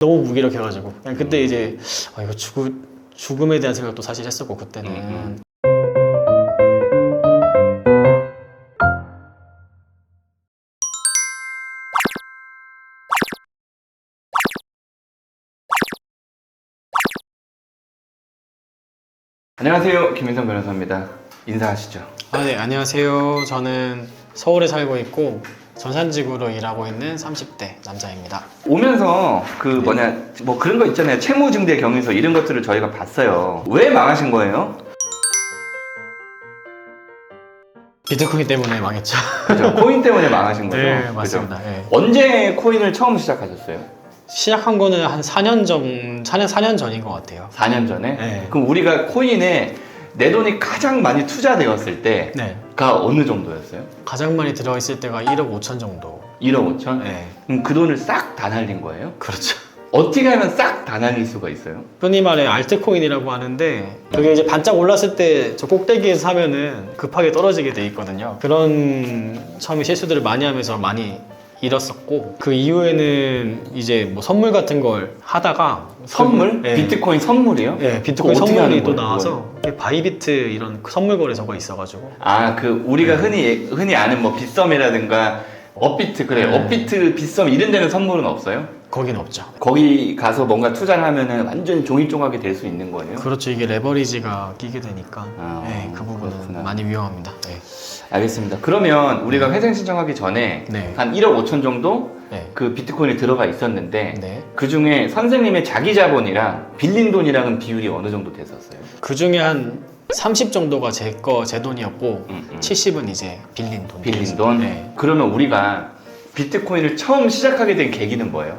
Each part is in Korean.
너무 무기력해가지고 그냥 그때 이제 이거 죽음에 대한 생각도 사실 했었고 그때는 안녕하세요, 김인성 변호사입니다. 인사하시죠. 네, 안녕하세요. 저는 서울에 살고 있고 전산직으로 일하고 있는 30대 남자입니다. 오면서 뭐 그런 거 있잖아요. 채무증대 경위서 이런 것들을 저희가 봤어요. 왜 망하신 거예요? 비트코인 때문에 망했죠. 그죠? 코인 때문에 망하신 거죠? 네, 그죠? 맞습니다. 네. 언제 코인을 처음 시작하셨어요? 시작한 거는 한 4년 전인 것 같아요. 4년 전에? 네. 그럼 우리가 코인에 내 돈이 가장 많이 투자되었을 때가 네. 어느 정도였어요? 가장 많이 들어있을 때가 1억 5천 정도. 1억 5천? 네. 그럼 그 돈을 싹 다 날린 거예요? 그렇죠. 어떻게 하면 싹 다 날릴 수가 있어요? 흔히 말해 알트코인이라고 하는데 그게 이제 반짝 올랐을 때 저 꼭대기에서 사면은 급하게 떨어지게 돼 있거든요. 그런 처음에 실수들을 많이 하면서 많이 잃었었고 그 이후에는 이제 뭐 선물 같은 걸 하다가 선물? 네. 비트코인 선물이요? 네, 비트코인 그거 어떻게 선물이 하는 또 거예요, 나와서 바이비트 이런 선물 거래소가 있어가지고 우리가 흔히 아는 뭐 빗썸이라든가 업비트, 그래. 네. 업비트, 빗썸 이런 데는 선물은 없어요? 거긴 없죠. 거기 가서 뭔가 투자를 하면은 완전 종이 조각이 될 수 있는 거예요? 그렇죠. 이게 레버리지가 끼게 되니까 네, 그 부분은 그렇구나. 많이 위험합니다. 네. 알겠습니다. 그러면 우리가 회생 신청하기 전에 네. 한 1억 5천 정도 네. 그 비트코인이 들어가 있었는데 네. 그 중에 선생님의 자기 자본이랑 빌린 돈이랑은 비율이 어느 정도 됐었어요? 그 중에 한 30 정도가 제 돈이었고 70은 이제 빌린 돈. 빌린 돈? 네. 그러면 우리가 비트코인을 처음 시작하게 된 계기는 뭐예요?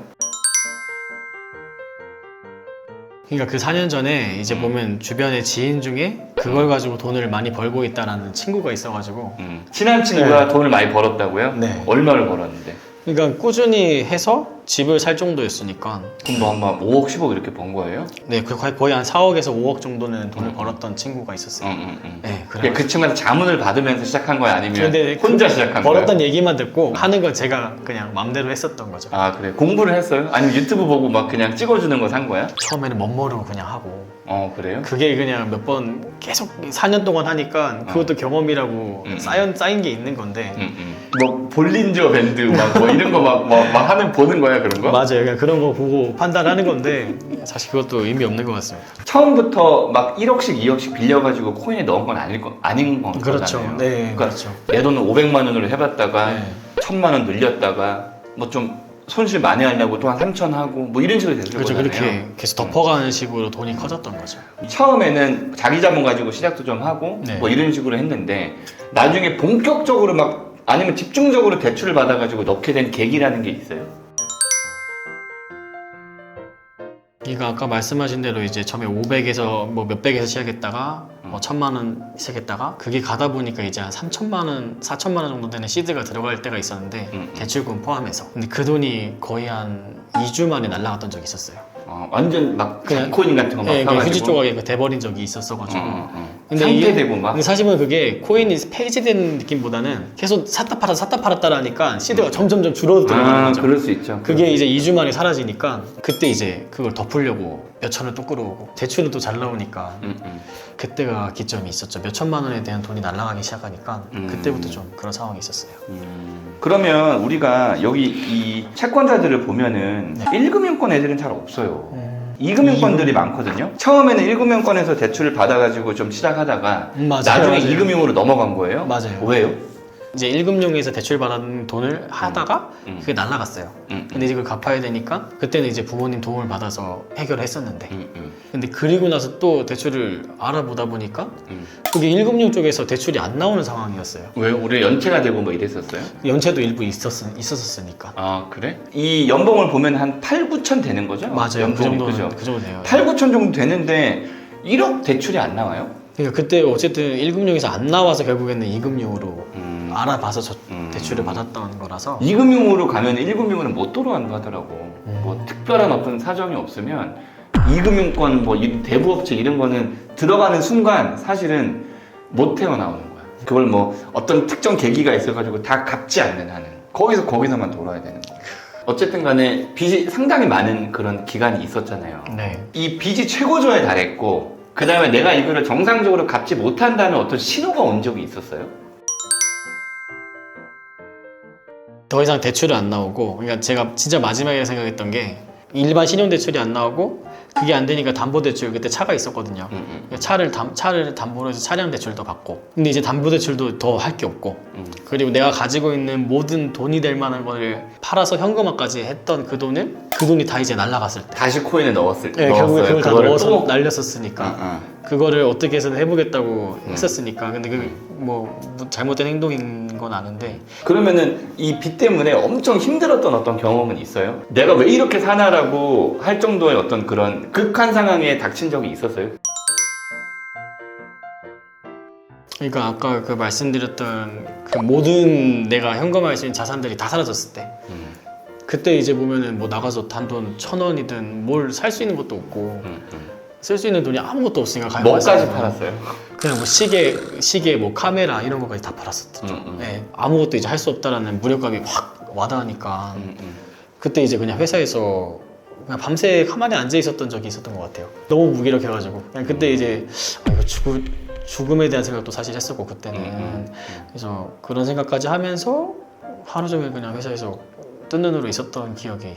그러니까 그 4년 전에 이제 보면 주변에 지인 중에 그걸 가지고 돈을 많이 벌고 있다라는 친구가 있어가지고 친한 친구가 네. 돈을 많이 벌었다고요? 네. 얼마를 벌었는데? 그러니까 꾸준히 해서 집을 살 정도였으니까 그럼 뭐 한번 5억, 10억 이렇게 번 거예요? 네, 거의 한 4억에서 5억 정도는 돈을 벌었던 친구가 있었어요. 네, 그래. 그 친구한테 자문을 받으면서 시작한 거야? 아니면 근데 혼자 시작한 거야? 벌었던 얘기만 듣고 하는 건 제가 그냥 맘대로 했었던 거죠. 아, 그래. 공부를 했어요? 아니면 유튜브 보고 막 그냥 찍어주는 거 산 거야? 처음에는 멋모르고 그냥 하고 그래요? 그게 그냥 몇 번 계속 4년 동안 하니까 그것도 경험이라고 쌓인 게 있는 건데 뭐 볼린저 밴드 막 뭐 이런 거 막 하는 보는 거야, 그런 거? 맞아요. 그냥 그런 거 보고 판단하는 건데 사실 그것도 의미 없는 것 같습니다. 처음부터 막 1억씩, 2억씩 빌려가지고 코인에 넣은 건 아닌 거잖아요. 그렇죠. 네, 그러니까 그렇죠. 내 돈은 500만 원으로 해봤다가 네. 1000만 원 늘렸다가 뭐 좀 손실 많이 하려고 또 한 3천 하고 뭐 이런 식으로 됐을 그렇죠. 거잖아요. 그렇게 계속 덮어가는 식으로 돈이 커졌던 거죠. 처음에는 자기 자본 가지고 시작도 좀 하고 네. 뭐 이런 식으로 했는데 나중에 본격적으로 막 아니면 집중적으로 대출을 받아가지고 넣게 된 계기라는 게 있어요? 그러니까 아까 말씀하신 대로 이제 처음에 500에서 뭐 몇백에서 시작했다가 뭐 1000만 원 시작했다가 그게 가다 보니까 이제 한 3천만 원, 4천만 원 정도 되는 시드가 들어갈 때가 있었는데 대출금 포함해서 근데 그 돈이 거의 한 2주 만에 날라갔던 적이 있었어요. 완전 막 그냥- 비트코인 같은 거 막 네, 사가지고 휴지 조각에 돼버린 적이 있었어가지고 근데 상태되고 막 근데 사실은 그게 코인이 폐지된 느낌보다는 계속 샀다 팔았다라니까 시드가 점점점 줄어들어가는 거죠. 그럴 수 있죠. 그게 이제 2주 만에 사라지니까 그때 이제 그걸 덮으려고 몇 천을 또 끌어오고 대출은 또 잘 나오니까 그때가 기점이 있었죠. 몇 천만 원에 대한 돈이 날아가기 시작하니까 그때부터 좀 그런 상황이 있었어요. 그러면 우리가 여기 이 채권자들을 보면은 1금융권 애들은 잘 없어요. 2금융권들이 많거든요. 처음에는 1금융권에서 대출을 받아가지고 좀 시작하다가 맞아요. 나중에 맞아요. 2금융으로 넘어간 거예요? 맞아요. 왜요? 이제 1금융에서 대출 받은 돈을 하다가 그게 날아갔어요. 근데 이제 그걸 갚아야 되니까 그때는 이제 부모님 도움을 받아서 해결을 했었는데 근데 그리고 나서 또 대출을 알아보다 보니까 그게 1금융 쪽에서 대출이 안 나오는 상황이었어요. 왜요? 우리 연체가 되고 뭐 이랬었어요? 연체도 일부 있었으니까. 아, 그래? 이 연봉을 보면 한 8, 9천 되는 거죠? 맞아요. 연봉이, 그 정도는 그죠? 그 정도 돼요. 8, 9천 정도 되는데 1억 대출이 안 나와요? 그러니까 그때 어쨌든 1금융에서 안 나와서 결국에는 2금융으로 알아봐서 대출을 받았던 거라서 2금융으로 가면 1금융으로는 못 들어간다 하더라고. 뭐 특별한 어떤 사정이 없으면 2금융권 뭐 대부업체 이런 거는 들어가는 순간 사실은 못 태어나오는 거야. 그걸 뭐 어떤 특정 계기가 있어가지고 다 갚지 않는 한은 거기서만 돌아야 되는 거야. 어쨌든 간에 빚이 상당히 많은 그런 기간이 있었잖아요. 네. 이 빚이 최고조에 달했고 그 다음에 내가 이거를 정상적으로 갚지 못한다는 어떤 신호가 온 적이 있었어요? 더 이상 대출은 안 나오고, 그러니까 제가 진짜 마지막에 생각했던 게 일반 신용대출이 안 나오고 그게 안 되니까 담보대출, 그때 차가 있었거든요. 차를 담보로 해서 차량 대출도 받고, 근데 이제 담보대출도 더 할 게 없고, 그리고 내가 가지고 있는 모든 돈이 될 만한 거를 팔아서 현금화까지 했던 그 돈이 다 이제 날라갔을 때, 다시 코인에 넣었을 때 네, 결국에 그걸 다 그거를 넣어서 또- 날렸었으니까 그거를 어떻게 해서든 해보겠다고 했었으니까. 근데 그게 뭐 잘못된 행동인 건 아는데, 그러면은 이 빚 때문에 엄청 힘들었던 어떤 경험은 있어요? 내가 왜 이렇게 사나라고 할 정도의 어떤 그런 극한 상황에 닥친 적이 있었어요? 그러니까 아까 그 말씀드렸던 그 모든 내가 현금화할 수 있는 자산들이 다 사라졌을 때, 그때 이제 보면은 뭐 나가서 단돈 1,000원이든 뭘 살 수 있는 것도 없고 쓸 수 있는 돈이 아무것도 없으니까 가요. 뭐까지 팔았어요? 그냥 뭐 시계 뭐 카메라 이런 거까지 다 팔았었죠. 네, 아무것도 이제 할 수 없다라는 무력감이 확 와닿으니까 그때 이제 그냥 회사에서 그냥 밤새 가만히 앉아 있었던 적이 있었던 것 같아요. 너무 무기력해가지고 그냥 그때 이제 이거 죽음에 대한 생각도 사실 했었고 그때는. 그래서 그런 생각까지 하면서 하루 종일 그냥 회사에서 뜬 눈으로 있었던 기억이,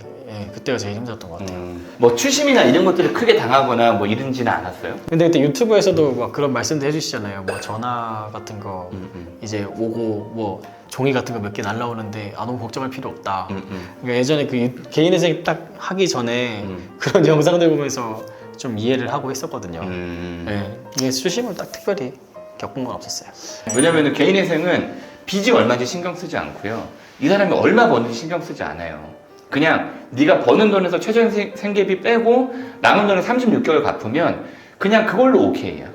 그때가 제일 힘들었던 것 같아요. 뭐 추심이나 이런 것들을 크게 당하거나 뭐 이런지는 않았어요? 근데 그때 유튜브에서도 막 그런 말씀도 해주시잖아요. 뭐 전화 같은 거 이제 오고 뭐 종이 같은 거 몇 개 날라오는데 너무 걱정할 필요 없다. 그러니까 예전에 그 개인회생 딱 하기 전에 그런 영상들 보면서 좀 이해를 하고 했었거든요. 네, 이게 수심을 딱 특별히 겪은 건 없었어요. 왜냐면 개인회생은 빚이 얼마인지 신경 쓰지 않고요. 이 사람이 얼마 버는지 신경 쓰지 않아요. 그냥 네가 버는 돈에서 최저 생계비 빼고 남은 돈을 36개월 갚으면 그냥 그걸로 오케이야.